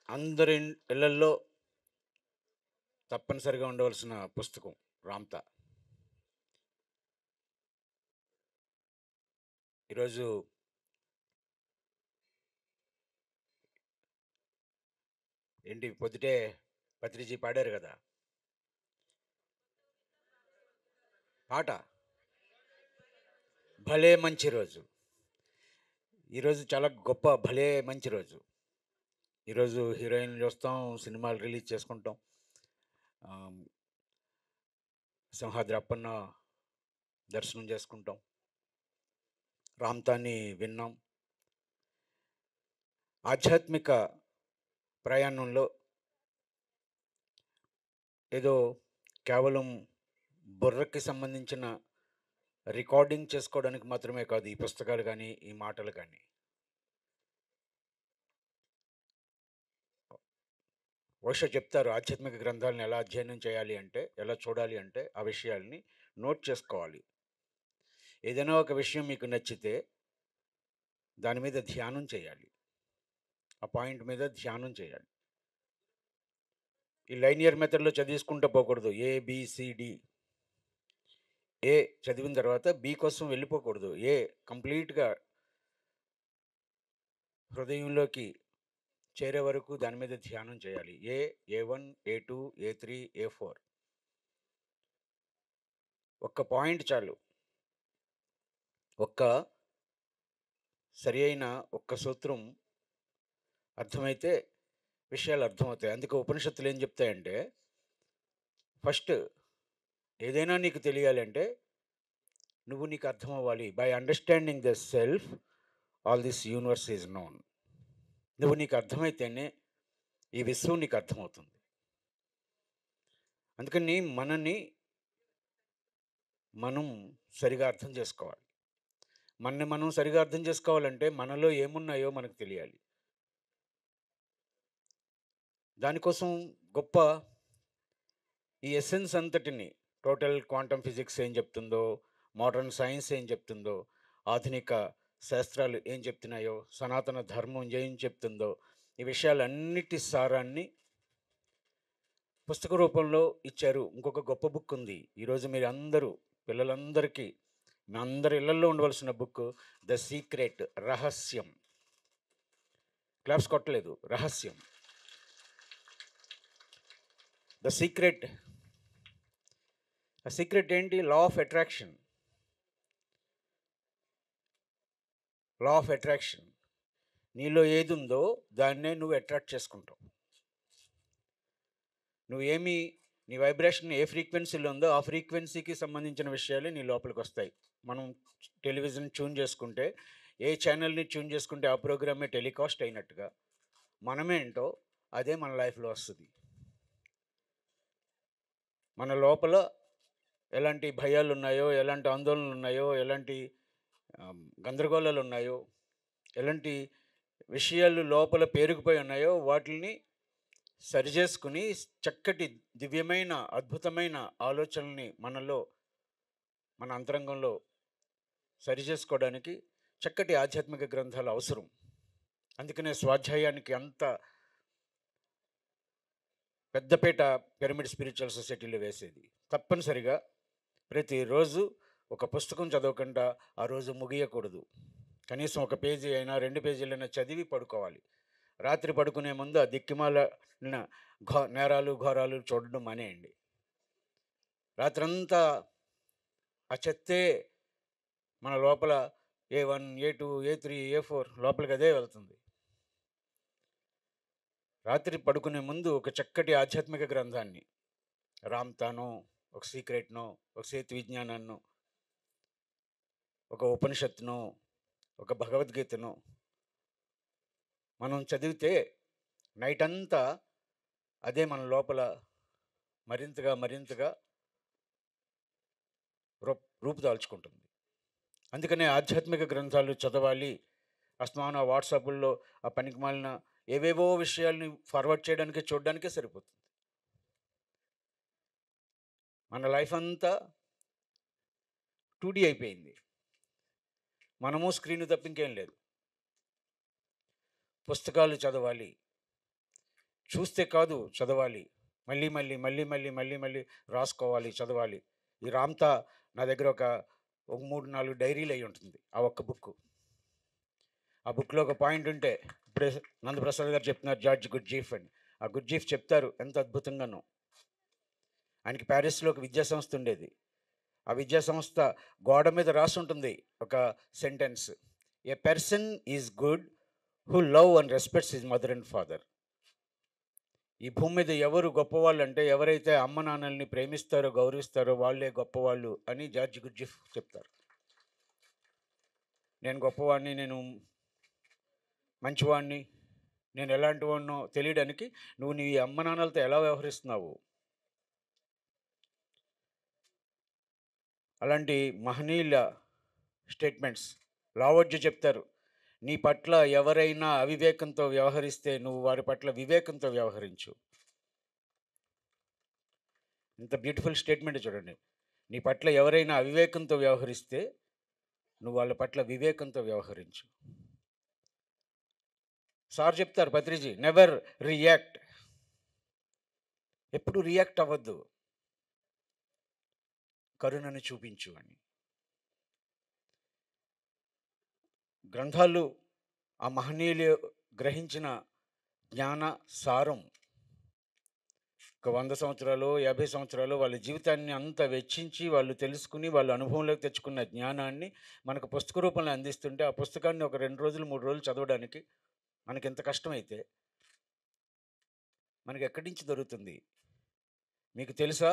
అందరి ఇళ్లల్లో తప్పనిసరిగా ఉండవలసిన పుస్తకం 'రామ్తా'. ఈరోజు ఏంటి పొద్దుటే పత్రిజీ పాడారు గదా! పాట 'భలే మంచి రోజు.' ఈరోజు చాలా గొప్ప భలే మంచి రోజు. ఈరోజు హీరోయిన్‌లు చూస్తాం, సినిమాలు రిలీజ్ చేసుకుంటాం. ఆహ్, 'సింహాద్రి అప్పన్న' దర్శనం చేసుకుంటాం. 'రామ్తా'ని విన్నాం. ఆధ్యాత్మిక ప్రయాణంలో ఏదో కేవలం బుర్రకి సంబంధించిన రికార్డింగ్ చేసుకోవడానికి మాత్రమే కాదు ఈ పుస్తకాలు గానీ, ఈ మాటలు గానీ. బహుశా చెప్తారు ఆధ్యాత్మిక గ్రంథాలను ఎలా అధ్యయనం చేయాలి అంటే, ఎలా చూడాలి అంటే, ఆ విషయాల్ని నోట్ చేసుకోవాలి. ఏదైనా ఒక విషయం మీకు నచ్చితే దాని మీద ధ్యానం చేయాలి. ఆ పాయింట్ మీద ధ్యానం చేయాలి. ఈ లైనియర్ మెథడ్‌లో చదివేసుకుంటూ పోకూడదు. ఏ, బి, సి, డి. ఏ చదివిన తర్వాత బి కోసం వెళ్ళిపోకూడదు. ఏ కంప్లీట్‌గా హృదయంలోకి చేరే వరకు దాని మీద ధ్యానం చేయాలి. ఏ1, ఏ2, ఏ3, ఏ4 ఒక్క పాయింట్ చాలు. ఒక్క సరి అయిన ఒక్క సూత్రం అర్థమైతే విషయాలు అర్థమవుతాయి. అందుకే ఉపనిషత్తులు ఏం చెప్తాయంటే, ఫస్ట్ ఏదైనా నీకు తెలియాలంటే నువ్వు నీకు అర్థమవ్వాలి. By understanding the self all this universe is known. నువ్వు నీకు అర్థమైతేనే ఈ విశ్వం నీకు అర్థమవుతుంది. అందుకని మనని మనం సరిగా అర్థం చేసుకోవాలి. మనని మనం సరిగా అర్థం చేసుకోవాలంటే మనలో ఏమున్నాయో మనకు తెలియాలి. దానికోసం గొప్ప ఈ ఎసెన్స్ అంతటిని టోటల్ క్వాంటమ్ ఫిజిక్స్ ఏం చెప్తుందో, మోడర్న్ సైన్స్ ఏం చెప్తుందో, ఆధునిక శాస్త్రాలు ఏం చెప్తున్నాయో, సనాతన ధర్మం ఏం చెప్తుందో, ఈ విషయాలన్నిటి సారాన్ని పుస్తక రూపంలో ఇచ్చారు. ఇంకొక గొప్ప బుక్ ఉంది. ఈరోజు మీరందరూ పిల్లలందరికీ మీ అందరి ఇళ్లల్లో ఉండవలసిన బుక్ 'ద సీక్రెట్' రహస్యం. క్లాప్స్ కొట్టలేదు. రహస్యం. 'The secret'. ఆ సీక్రెట్ ఏంటి? Law of attraction. Law of attraction. నీలో ఏదుందో దాన్నే నువ్వు అట్రాక్ట్ చేసుకుంటావు. నువ్వేమి నీ వైబ్రేషన్ ఏ ఫ్రీక్వెన్సీలో ఉందో ఆ ఫ్రీక్వెన్సీకి సంబంధించిన విషయాలే నీ లోపలికి వస్తాయి. మనం టెలివిజన్ ట్యూన్ చేసుకుంటే, ఏ ఛానల్‌ని ట్యూన్ చేసుకుంటే ఆ ప్రోగ్రామే టెలికాస్ట్ అయినట్టుగా, మనమేంటో అదే మన లైఫ్‌లో వస్తది. మన లోపల ఎలాంటి భయాలున్నాయో, ఎలాంటి ఆందోళనలున్నాయో, ఎలాంటి గందరగోళాలున్నాయో, ఎలాంటి విషయాలు లోపల పేరుకుపోయి ఉన్నాయో వాటిల్ని సరిచేసుకుని చక్కటి దివ్యమైన, అద్భుతమైన ఆలోచనల్ని మనలో, మన అంతరంగంలో సరిచేసుకోవడానికి చక్కటి ఆధ్యాత్మిక గ్రంథాలు అవసరం. అందుకనే స్వాధ్యాయానికి అంత పెద్దపీట పిరమిడ్ స్పిరిచువల్ సొసైటీలో వేసేది. తప్పనిసరిగా ప్రతిరోజు ఒక పుస్తకం చదవకుండా ఆ రోజు ముగియకూడదు. కనీసం ఒక పేజీ అయినా, 2 పేజీలైనా చదివి పడుకోవాలి. రాత్రి పడుకునే ముందు ఆ దిక్కుమాలిన నేరాలు, ఘోరాలు చూడడం మానేయండి. రాత్రంతా ఆ చెత్తే మన లోపల ఏ1, ఏ2, ఏ3, ఏ4 లోపలికి అదే వెళ్తుంది. రాత్రి పడుకునే ముందు ఒక చక్కటి ఆధ్యాత్మిక గ్రంథాన్ని 'రామ్తా'నో, ఒక 'సీక్రెట్‌నో', ఒక 'సేతు విజ్ఞానాన్నో', ఒక ఉపనిషత్తునో, ఒక భగవద్గీతనో మనం చదివితే నైటంతా అదే మన లోపల మరింతగా, మరింతగా రూపుదాల్చుకుంటుంది. అందుకనే ఆధ్యాత్మిక గ్రంథాలు చదవాలి. అస్తమానం ఆ వాట్సాపుల్లో ఆ పనికిమాలిన ఏవేవో విషయాల్ని ఫార్వర్డ్ చేయడానికే, చూడడానికే సరిపోతుంది. మన లైఫ్ అంతా 2D అయిపోయింది. మనము స్క్రీన్ తప్ప ఇంకేం లేదు. పుస్తకాలు చదవాలి. చూస్తే కాదు చదవాలి. మళ్ళీ, మళ్ళీ, మళ్ళీ, మళ్ళీ, మళ్ళీ, మళ్ళీ రాసుకోవాలి, చదవాలి. ఈ రామ్‌తా నా దగ్గర ఒక 3, 4 డైరీలు అయ్యి ఉంటుంది. ఆ ఒక్క బుక్కు. ఆ బుక్‌లో ఒక పాయింట్ ఉంటే ఇప్పుడే నందప్రసాద్ గారు చెప్తున్నారు జార్జ్ గుర్జీఫ్ అని. ఆ గుర్జీఫ్ చెప్తారు ఎంత అద్భుతంగానో. ఆయనకి ప్యారిస్‌లో ఒక విద్యా సంస్థ ఉండేది. ఆ విద్యా సంస్థ గోడ మీద రాసుంటుంది ఒక sentence. A person is good who love and respects his mother and father. ఈ భూమి మీద ఎవరు గొప్పవాళ్ళంటే ఎవరైతే అమ్మ నాన్నల్ని ప్రేమిస్తారో, గౌరవిస్తారో వాళ్ళే గొప్పవాళ్ళు అని జార్జ్ గుర్జీఫ్ చెప్తారు. నేను గొప్పవాడిని, నేను మంచివాడిని, నేను ఎలాంటి వాడినో తెలియడానికి నువ్వు నీ అమ్మ నాన్నలతో ఎలా వ్యవహరిస్తున్నావు. అలాంటి మహనీయుల స్టేట్మెంట్స్ లావోజీ చెప్తారు. నీ పట్ల ఎవరైనా అవివేకంతో వ్యవహరిస్తే నువ్వు వారి పట్ల వివేకంతో వ్యవహరించు. ఇంత బ్యూటిఫుల్ స్టేట్మెంట్ చూడండి. నీ పట్ల ఎవరైనా అవివేకంతో వ్యవహరిస్తే నువ్వు వాళ్ళ పట్ల వివేకంతో వ్యవహరించు. సార్ చెప్తారు పత్రిజీ, నెవర్ రియాక్ట్. ఎప్పుడు రియాక్ట్ అవ్వద్దు, కరుణను చూపించు అని. గ్రంథాలు ఆ మహనీయులు గ్రహించిన జ్ఞాన సారం ఒక 100 సంవత్సరాలు 50 సంవత్సరాలు వాళ్ళ జీవితాన్ని అంతా వెచ్చించి వాళ్ళు తెలుసుకుని వాళ్ళు అనుభవంలోకి తెచ్చుకున్న జ్ఞానాన్ని మనకు పుస్తక రూపంలో అందిస్తుంటే ఆ పుస్తకాన్ని ఒక 2 రోజులు 3 రోజులు చదవడానికి మనకి ఎంత కష్టమైతే మనకి ఎక్కడి నుంచి దొరుకుతుంది. మీకు తెలుసా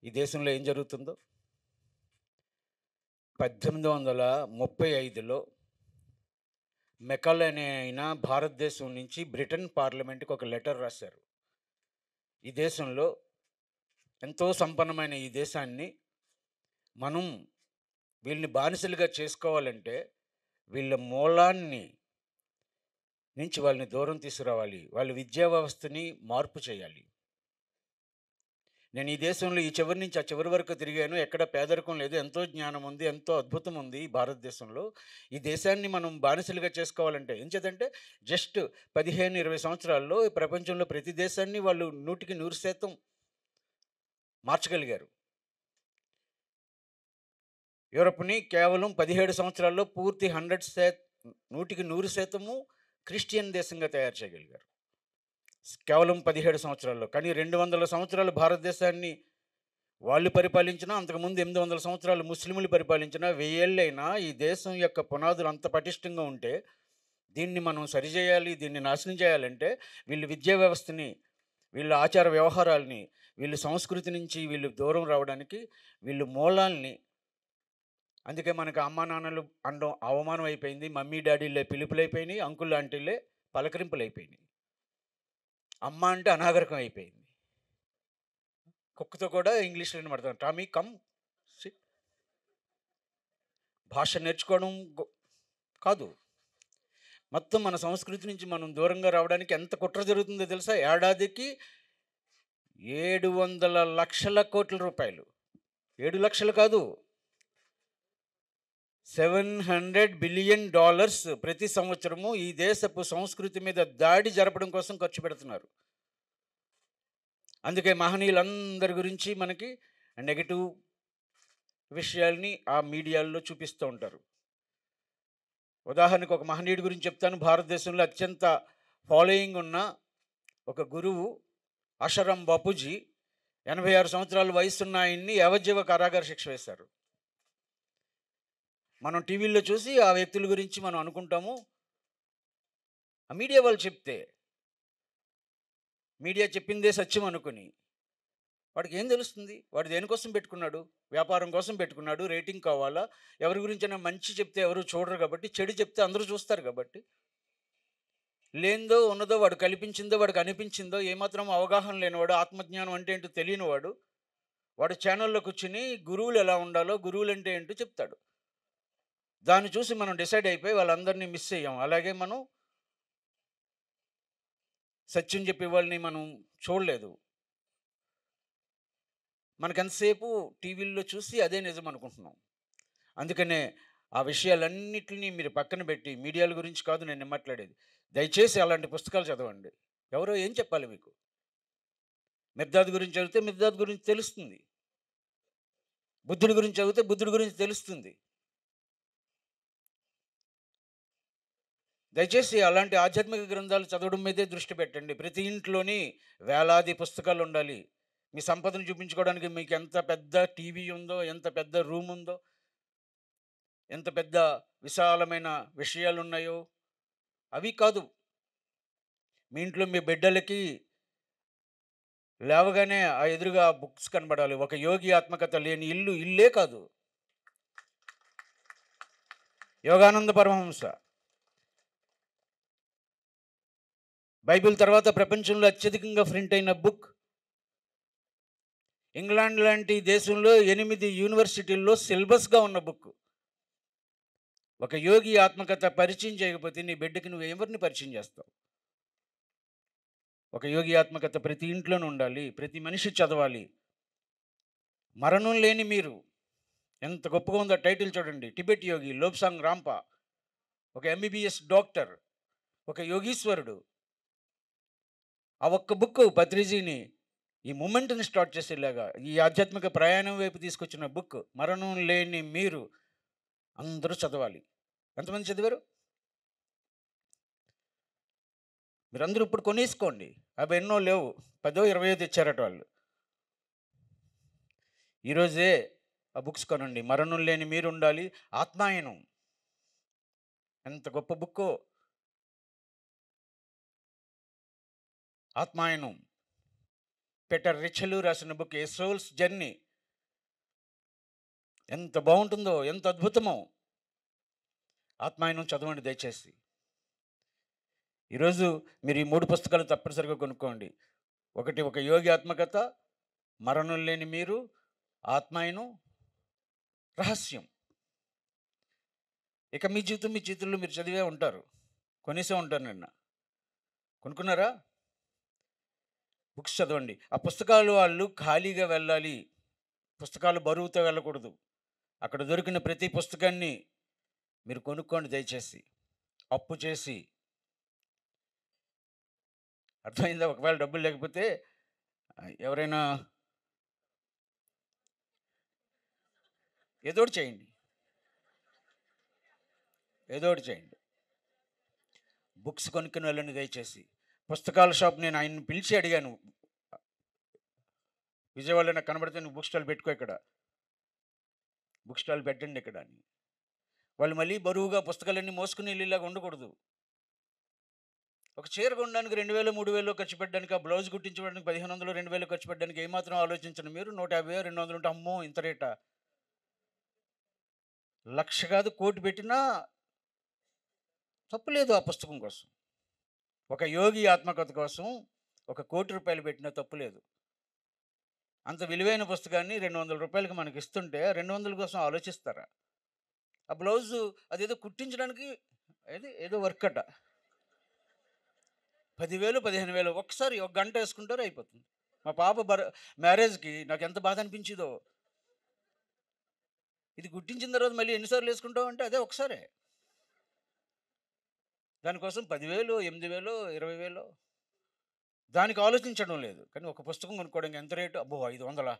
ఈ దేశంలో ఏం జరుగుతుందో? 1835లో మెకాలే అనే ఆయన భారతదేశం నుంచి బ్రిటన్ పార్లమెంట్కి ఒక లెటర్ రాశారు. ఈ దేశంలో ఎంతో సంపన్నమైన ఈ దేశాన్ని మనం వీళ్ళని బానిసలుగా చేసుకోవాలంటే వీళ్ళ మూలాన్ని నుంచి వాళ్ళని దూరం తీసుకురావాలి, వాళ్ళ విద్యా వ్యవస్థని మార్పు చేయాలి. నేను ఈ దేశంలో ఈ చివరి నుంచి ఆ చివరి వరకు తిరిగాను. ఎక్కడ పేదరికం లేదు, ఎంతో జ్ఞానం ఉంది, ఎంతో అద్భుతం ఉంది ఈ భారతదేశంలో. ఈ దేశాన్ని మనం బానిసలుగా చేసుకోవాలంటే ఏం చేద్దంటే జస్ట్ 15-20 సంవత్సరాల్లో ఈ ప్రపంచంలో ప్రతి దేశాన్ని వాళ్ళు 100% మార్చగలిగారు. యూరప్ని కేవలం 17 సంవత్సరాల్లో పూర్తి 100% క్రిస్టియన్ దేశంగా తయారు చేయగలిగారు. కేవలం 17 సంవత్సరాల్లో. కానీ 200 సంవత్సరాలు భారతదేశాన్ని వాళ్ళు పరిపాలించినా, అంతకుముందు 800 సంవత్సరాలు ముస్లింలు పరిపాలించినా, 1000 ఏళ్ళైనా ఈ దేశం యొక్క పునాదులు అంత పటిష్టంగా ఉంటే దీన్ని మనం సరిచేయాలి, దీన్ని నాశనం చేయాలంటే వీళ్ళు విద్యా వ్యవస్థని, వీళ్ళ ఆచార వ్యవహారాల్ని, వీళ్ళ సంస్కృతి నుంచి వీళ్ళు దూరం రావడానికి వీళ్ళు మూలాల్ని. అందుకే మనకు అమ్మా నాన్నలు అనడం అవమానం అయిపోయింది. మమ్మీ డాడీలే పిలుపులైపోయినాయి, అంకుల్ ఆంటీలే పలకరింపులైపోయినాయి. అమ్మ అంటే అనాగరికం అయిపోయింది. కుక్కతో కూడా ఇంగ్లీష్లోనే మాట్లాడతాం, టామీ కమ్ సిట్. భాష నేర్చుకోవడం కాదు, మొత్తం మన సంస్కృతి నుంచి మనం దూరంగా రావడానికి ఎంత కుట్ర జరుగుతుందో తెలుసా? ఏడాదికి 700 లక్షల కోట్ల రూపాయలు, 7 లక్షలు కాదు, $700 బిలియన్ ప్రతి సంవత్సరము ఈ దేశపు సంస్కృతి మీద దాడి జరపడం కోసం ఖర్చు పెడుతున్నారు. అందుకే మహనీయులందరి గురించి మనకి నెగటివ్ విషయాల్ని ఆ మీడియాల్లో చూపిస్తూ ఉంటారు. ఉదాహరణకు ఒక మహనీయుడి గురించి చెప్తాను. భారతదేశంలో అత్యంత ఫాలోయింగ్ ఉన్న ఒక గురువు ఆశారాం బాపూజీ 86 సంవత్సరాల వయసున్న ఆయన్ని యావజ్జీవ కారాగార శిక్ష వేశారు. మనం టీవీల్లో చూసి ఆ వ్యక్తుల గురించి మనం అనుకుంటాము. ఆ మీడియా వాళ్ళు చెప్తే, మీడియా చెప్పిందే సత్యం అనుకుని వాడికి ఏం తెలుస్తుంది? వాడు దేనికోసం పెట్టుకున్నాడు? వ్యాపారం కోసం పెట్టుకున్నాడు. రేటింగ్ కావాలా? ఎవరి గురించైనా మంచి చెప్తే ఎవరు చూడరు కాబట్టి, చెడు చెప్తే అందరూ చూస్తారు కాబట్టి. లేనిదో ఉన్నదో వాడు కల్పించిందో వాడికి అనిపించిందో ఏమాత్రం అవగాహన లేనివాడు, ఆత్మజ్ఞానం అంటే ఏంటో తెలియనివాడు, వాడు ఛానల్లో కూర్చుని గురువులు ఎలా ఉండాలో, గురువులు అంటే ఏంటో చెప్తాడు. దాన్ని చూసి మనం డిసైడ్ అయిపోయి వాళ్ళందరినీ మిస్ అయ్యాం. అలాగే మనం సత్యం చెప్పే వాళ్ళని మనం చూడలేదు. మనకెంతసేపు టీవీల్లో చూసి అదే నిజం అనుకుంటున్నాం. అందుకనే ఆ విషయాలన్నిటిని మీరు పక్కన పెట్టి, మీడియాల గురించి కాదు నేను మాట్లాడేది, దయచేసి అలాంటి పుస్తకాలు చదవండి. ఎవరో ఏం చెప్పాలి మీకు? మిర్దాద్ గురించి చదివితే మిర్దాద్ గురించి తెలుస్తుంది. బుద్ధుడి గురించి చదివితే బుద్ధుడి గురించి తెలుస్తుంది. దయచేసి అలాంటి ఆధ్యాత్మిక గ్రంథాలు చదవడం మీదే దృష్టి పెట్టండి. ప్రతి ఇంట్లోని వేలాది పుస్తకాలు ఉండాలి. మీ సంపదను చూపించుకోవడానికి మీకు ఎంత పెద్ద టీవీ ఉందో, ఎంత పెద్ద రూమ్ ఉందో, ఎంత పెద్ద విశాలమైన విషయాలున్నాయో అవి కాదు. మీ ఇంట్లో మీ బిడ్డలకి లేవగానే ఆ ఎదురుగా బుక్స్ కనబడాలి. ఒక యోగి ఆత్మకథ లేని ఇల్లు ఇల్లే కాదు. యోగానంద పరమహంస బైబిల్ తర్వాత ప్రపంచంలో అత్యధికంగా ప్రింట్ అయిన బుక్. ఇంగ్లాండ్ లాంటి దేశంలో 8 యూనివర్సిటీల్లో సిలబస్గా ఉన్న బుక్. ఒక యోగి ఆత్మకథ పరిచయం చేయకపోతే నీ బిడ్డకి నువ్వు ఎవరిని పరిచయం చేస్తావు? ఒక యోగి ఆత్మకథ ప్రతి ఇంట్లోనూ ఉండాలి. ప్రతి మనిషి చదవాలి. మరణం లేని మీరు, ఎంత గొప్పగా ఉందో టైటిల్ చూడండి. టిబెట్ యోగి లోబ్సాంగ్ రాంపా, ఒక ఎంబీబీఎస్ డాక్టర్, ఒక యోగీశ్వరుడు. ఆ ఒక్క బుక్ పత్రిజీని ఈ మూమెంట్ని స్టార్ట్ చేసేలాగా, ఈ ఆధ్యాత్మిక ప్రయాణం వైపు తీసుకొచ్చిన బుక్ మరణం లేని మీరు అందరూ చదవాలి. ఎంతమంది చదివారు? మీరందరూ ఇప్పుడు కొనేసుకోండి. అవి ఎన్నో లేవు, 10 20 తెచ్చారట వాళ్ళు. ఈరోజే ఆ బుక్స్ కొనండి. మరణం లేని మీరు ఉండాలి. ఆత్మాయనం ఎంత గొప్ప బుక్కో. ఆత్మాయనం పీటర్ రిచలు రాసిన బుక్ ఏ సోల్స్ జర్నీ. ఎంత బాగుంటుందో, ఎంత అద్భుతమో. ఆత్మాయనం చదవండి దయచేసి. ఈరోజు మీరు ఈ 3 పుస్తకాలు తప్పనిసరిగా కొనుక్కోండి. ఒకటి ఒక యోగి ఆత్మకథ, మరణం లేని మీరు, ఆత్మాయనం, రహస్యం. ఇక మీ జీవితం మీ చేతుల్లో మీరు చదివే ఉంటారు, కొనేసే ఉంటారు. నిన్న కొనుక్కున్నారా? బుక్స్ చదవండి. ఆ పుస్తకాలు వాళ్ళు ఖాళీగా వెళ్ళాలి. పుస్తకాలు బరువుతో వెళ్ళకూడదు. అక్కడ దొరికిన ప్రతి పుస్తకాన్ని మీరు కొనుక్కోండి దయచేసి. అప్పు చేసి. అర్థమైందా? ఒకవేళ డబ్బులు లేకపోతే ఎవరైనా ఏదోటి చేయండి, ఏదోటి చేయండి. బుక్స్ కొనుక్కుని వెళ్ళండి దయచేసి. పుస్తకాల షాప్ నేను ఆయన్ని పిలిచి అడిగాను, విజయవాడలో నాకు కనబడితే నువ్వు బుక్ స్టాల్ పెట్టుకో, ఇక్కడ బుక్ స్టాల్ పెట్టండి ఇక్కడ అని. వాళ్ళు మళ్ళీ బరువుగా పుస్తకాలన్నీ మోసుకుని వెళ్ళేలాగా ఉండకూడదు. ఒక చీర కొనడానికి 2000 3000 ఖర్చు పెట్టడానికి, ఆ బ్లౌజ్ కుట్టించడానికి 1500 2000 ఖర్చు పెట్టడానికి ఏమాత్రం ఆలోచించండి. మీరు 150 200 ఉంటే అమ్మో ఇంత రేటా? 1,00,000 కాదు, 1,00,00,000 పెట్టినా తప్పులేదు ఆ పుస్తకం కోసం. ఒక యోగి ఆత్మకథ కోసం 1,00,00,000 రూపాయలు పెట్టినా తప్పులేదు. అంత విలువైన పుస్తకాన్ని 200 రూపాయలకి మనకి ఇస్తుంటే 200 కోసం ఆలోచిస్తారా? ఆ బ్లౌజు అదేదో కుట్టించడానికి ఏదో వర్క్ అట, 10,000 15,000 ఒకసారి ఒక గంట వేసుకుంటారు, అయిపోతుంది. మా పాప మ్యారేజ్కి నాకు ఎంత బాధ అనిపించిందో. ఇది కుట్టించిన తర్వాత మళ్ళీ ఎన్నిసార్లు వేసుకుంటావు అంటే అదే ఒకసారే. దానికోసం 10,000 8,000 20,000 దానికి ఆలోచించడం లేదు. కానీ ఒక పుస్తకం కొనుక్కోవడానికి ఎంత రేటు? అబ్బో 500.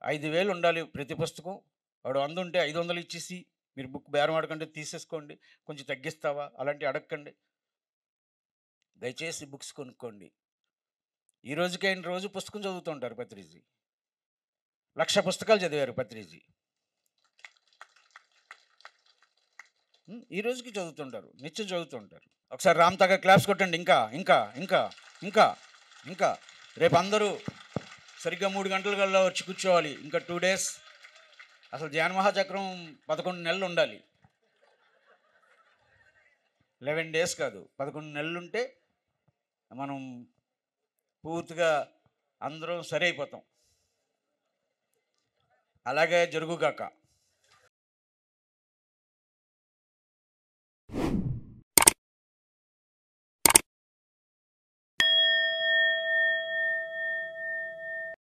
5,000 ఉండాలి ప్రతి పుస్తకం. వాడు 100 ఉంటే 500 ఇచ్చేసి మీరు బుక్ బేరం ఆడకండి, తీసేసుకోండి, కొంచెం తగ్గిస్తావా అలాంటివి అడగకండి. దయచేసి బుక్స్ కొనుక్కోండి. ఈ రోజుకి ఆయన రోజు పుస్తకం చదువుతూ ఉంటారు పత్రిజీ. 1,00,000 పుస్తకాలు చదివారు పత్రిజీ. ఈ రోజుకి చదువుతుంటారు, నిత్యం చదువుతుంటారు. ఒకసారి రామ్ తాగా క్లాప్స్ కొట్టండి. ఇంకా ఇంకా ఇంకా ఇంకా ఇంకా రేపు అందరూ సరిగ్గా 3 గంటల కల్లా వచ్చి కూర్చోవాలి. ఇంకా 2 days. అసలు ధ్యాన మహాచక్రం 11 నెలలు ఉండాలి. 11 days కాదు, 11 నెలలు ఉంటే మనం పూర్తిగా అందరం సరైపోతాం. అలాగే జరుగుగాక.